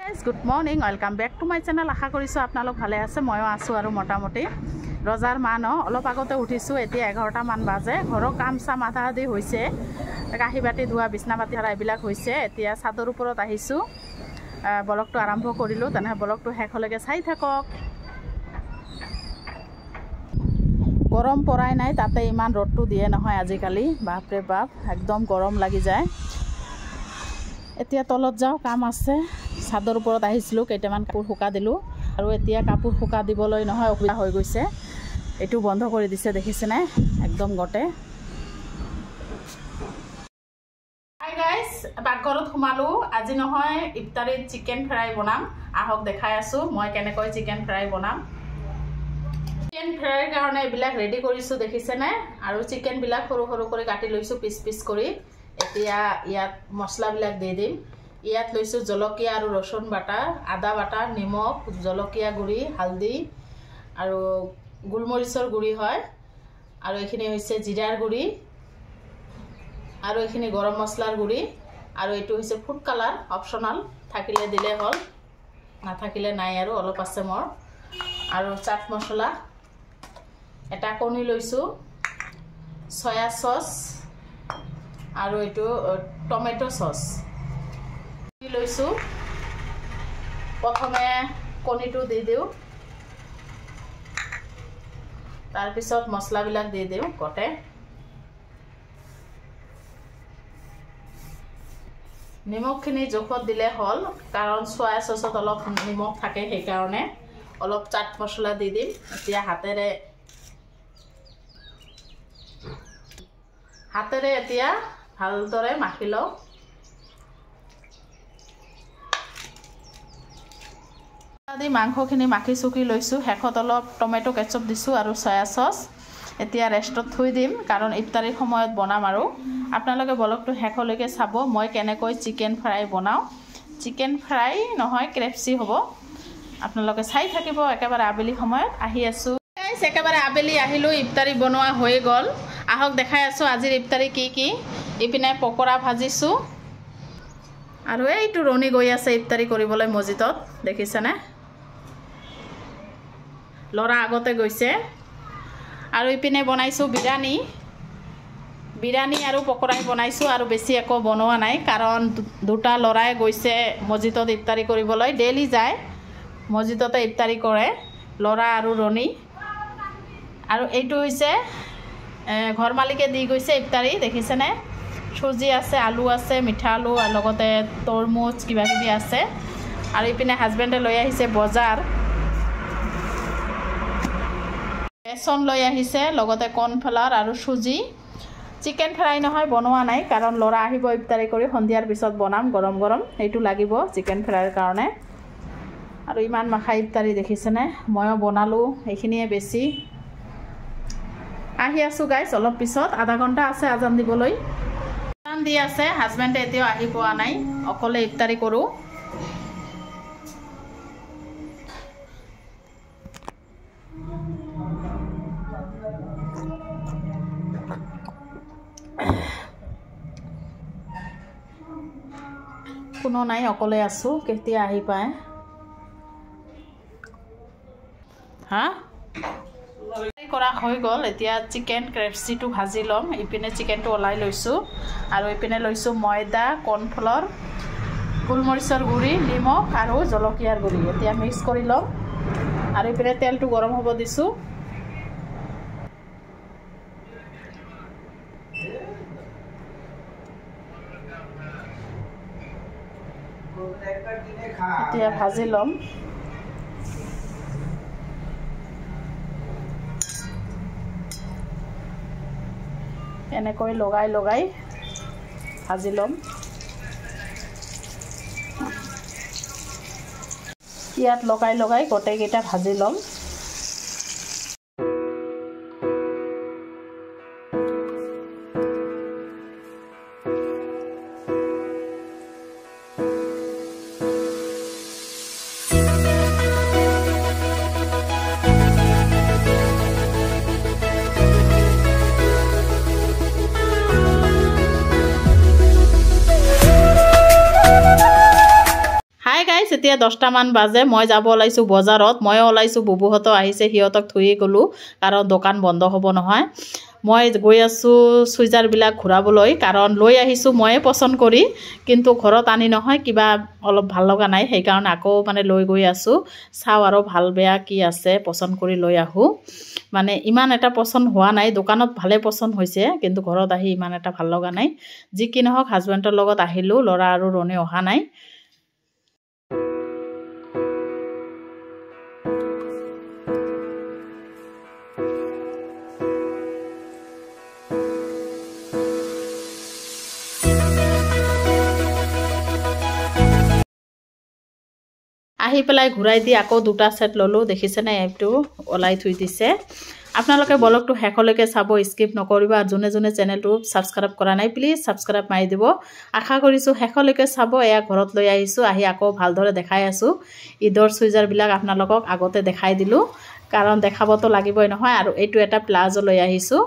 Good morning, welcome back to my channel. আশা কৰিছো আপোনালোক ভালে আছে ময়ো আছো আৰু মোটামুটি ৰজাৰ মান অলপ আগতে উঠিছো এতিয়া 11টা মান বাজে ঘৰৰ কাম চাম আধা আধি হৈছে কাহি বাটি ধোৱা বিছনা পাতি হৰা এইবিলাক হৈছে এতিয়া ছাদৰ ওপৰত আহিছো ব্লগটো আৰম্ভ কৰিলো তেনে ব্লগটো হেকলৈকে চাই থাকক গৰম পৰাই নাই তাতে ইমান ৰ'দটো দিয়ে নহয় আজিকালি বাপৰে বাপ একদম গৰম লাগি যায় এতিয়া তলত যাও কাম আছে ছাদৰ ওপৰত আহিছিলো কেইটামান কাপোৰ শুকা দিলো আৰু এতিয়া কাপোৰ শুকা দিবলৈ নহয় অসুবিধা হৈ গৈছে এটো বন্ধ কৰি দিছে দেখিছে না একদম গটে হাই গাইস বাগৰত ঘুমালো আজি নহয় ইফতাৰীত চিকেন ফ্ৰাই বনাম আহক দেখাই আছো মই কেনেকৈ চিকেন ফ্ৰাই বনাম চিকেন ফ্ৰাইৰ কাৰণে এইবিলাক ৰেডি কৰিছো দেখিছে না আৰু চিকেন বিলাক সৰু সৰু কৰি কাটি লৈছো পিস পিস কৰি এতিয়া ইয়াত মছলা বিলাক দি দিম ইয়াত লৈছো জলকীয়া আৰু ৰসুন বাটা আদা বাটা নিমখ জলকীয়া গুড়ি হালদি আৰু গুলমৰিচৰ গুড়ি হয় আৰু এখিনি হৈছে জিৰাৰ গুড়ি আৰু এখিনি গৰম মছলাৰ গুড়ি আৰু এটো হৈছে ফুড কালাৰ অপচনাল থাকিলে দিলে হল না থাকিলে নাই আৰু অলপ আছে মোৰ আৰু চাট মছলা এটা কণী লৈছো সয়া সস আৰু এটো টমেটো সস লৈছো প্ৰথমে কণীটো দি দিও তাৰ পিছত মছলা বিলাক দি দিও কটে নিমখখিনি জোখত দিলে হল কাৰণ সয়া সসত অলপ নিমখ থাকে সেই কাৰণে অলপ চাট মছলা দি দিম এতিয়া হাতেৰে এতিয়া ভালদৰে মাখি লও আদি মাংসখিনি মাখি চুকি লৈছো হেকত অলপ টমেটো কেচাপ দিছো আৰু সয়া সস এতিয়া ৰেষ্টত থৈ দিম কাৰণ ইফতাৰীৰ সময়ত বনাম আৰু আপোনালোকে ব্লগটো হেকলৈকে চাব মই কেনেকৈ চিকেন ফ্ৰাই বনাও চিকেন ফ্ৰাই নহয় ক্ৰেপসি হ'ব আপোনালোকে চাই থাকিব একেবাৰে আবেলি সময়ত আহি আছো গাইস একেবাৰে আবেলি আহিলো ইফতাৰী বনোৱা হৈ গল আহক দেখাই আছো আজিৰ ইফতাৰী কি ইপিনে পকৰা ভাজিছো আৰু এইটো ৰনি গৈ আছে ইফতাৰী কৰিবলৈ মসজিদত দেখিছে না লৰা আগতে গৈছে আৰু ইপিনে বনাইছো বিৰিয়ানী আৰু পকৰাই বনাইছো আৰু বেছি একো বনোৱা নাই কাৰণ দুটা লৰাই গৈছে মসজিদত ইফতাৰী কৰিবলৈ ডেইলি যায় মসজিদতে ইফতাৰী কৰে লৰা আৰু ৰনি আৰু এইটো হৈছে ঘৰ মালিকে দি গৈছে ইফতাৰী দেখিছে না সুজি আছে আলু আছে মিঠা আলু আৰু লগতে তৰমুজ কিবা কিবি আছে আৰু ইপিনে হাজবেণ্ডে লৈ আহিছে বজাৰ বেসন লৈ আহিছে লগতে কৰ্ণফ্লাৱাৰ আৰু সুজি চিকেন ফ্ৰাই নহয় বনোৱা নাই কাৰণ লৰা আহিব ইফতাৰী কৰি সন্ধিয়াৰ পিছত বনাম গৰম গৰম এইটো লাগিব চিকেন ফ্ৰাইৰ কাৰণে আৰু ইমান মাখা ইফতাৰী দেখিছে না ময়ো বনালো এইখিনিয়ে বেছি আহি আছো গাইস অলপ পিছত আধা ঘণ্টা আছে আজান দিবলৈ আজান দি আছে হাজবেণ্ডে এতিয়াও আহি পোৱা নাই অকলে ইফতাৰী কৰো কোনো নাই অকলে আছো কেতিয়া আহি পায় হা কৰা হৈ গল এতিয়া চিকেন ক্ৰেপসিটো ভাজি লম ইপিনে চিকেনটো ওলাই লৈছো আৰু ইপিনে লৈছো ময়দা কৰ্ণফ্লাৱাৰ গুলমৰিচৰ গুড়ি নিমখ আৰু জলকীয়াৰ গুড়ি এতিয়া মিক্স কৰি লম আৰু ইপিনে তেলটো গৰম হ'ব দিছো এতিয়া ভাজি লম এনেকৈ লগাই ভাজি লম ইয়াত লগাই গোটেইকেইটা ভাজি লম এতিয়া 10টা মান বাজে মই যাব ওলাইছো বজাৰত মই ওলাইছো বুবুহতো আহিছে হিয়তক থুই গলো কাৰণ দোকান বন্ধ হ'ব নহয় মই গৈ আছো সুইজাৰ বিলাক ঘুৰাবলৈ কাৰণ লৈ আহিছো ময়ে পছন্দ কৰি কিন্তু ঘৰত আনি নহয় কিবা অলপ ভাল লগা নাই সেই কাৰণ আকৌ মানে লৈ গৈ আছো চাও আৰু ভাল বেয়া কি আছে পছন্দ কৰি লৈ আহো মানে ইমান এটা পছন্দ হোৱা নাই দোকানত ভালে পছন্দ হৈছে কিন্তু ঘৰত আহি ইমান এটা ভাল লগা নাই যি কি নহক হাজবেণ্ডৰ লগত আহিলো লৰা আৰু ৰনে অহা নাই আহি পেলাই ঘুৰাই দি আকৌ দুটা সেট ললো দেখিছে না এইটো ওলাই থৈ দিছে আপোনালোকে ব্লগটো হেকলৈকে চাব স্কিপ নকৰিবা আৰু জনে জনে চেনেলটো সাবস্ক্ৰাইব কৰা নাই প্লিজ সাবস্ক্ৰাইব মাৰি দিব আশা কৰিছো হেকলৈকে চাব এয়া ঘৰত লৈ আহিছো আহি আকৌ ভালদৰে দেখাই আছো ইদৰ সুইজাৰ বিলাক আপোনালোকক আগতে দেখাই দিলো কাৰণ দেখাবতো লাগিবই নহয় আৰু এইটো এটা প্লাজো লৈ আহিছো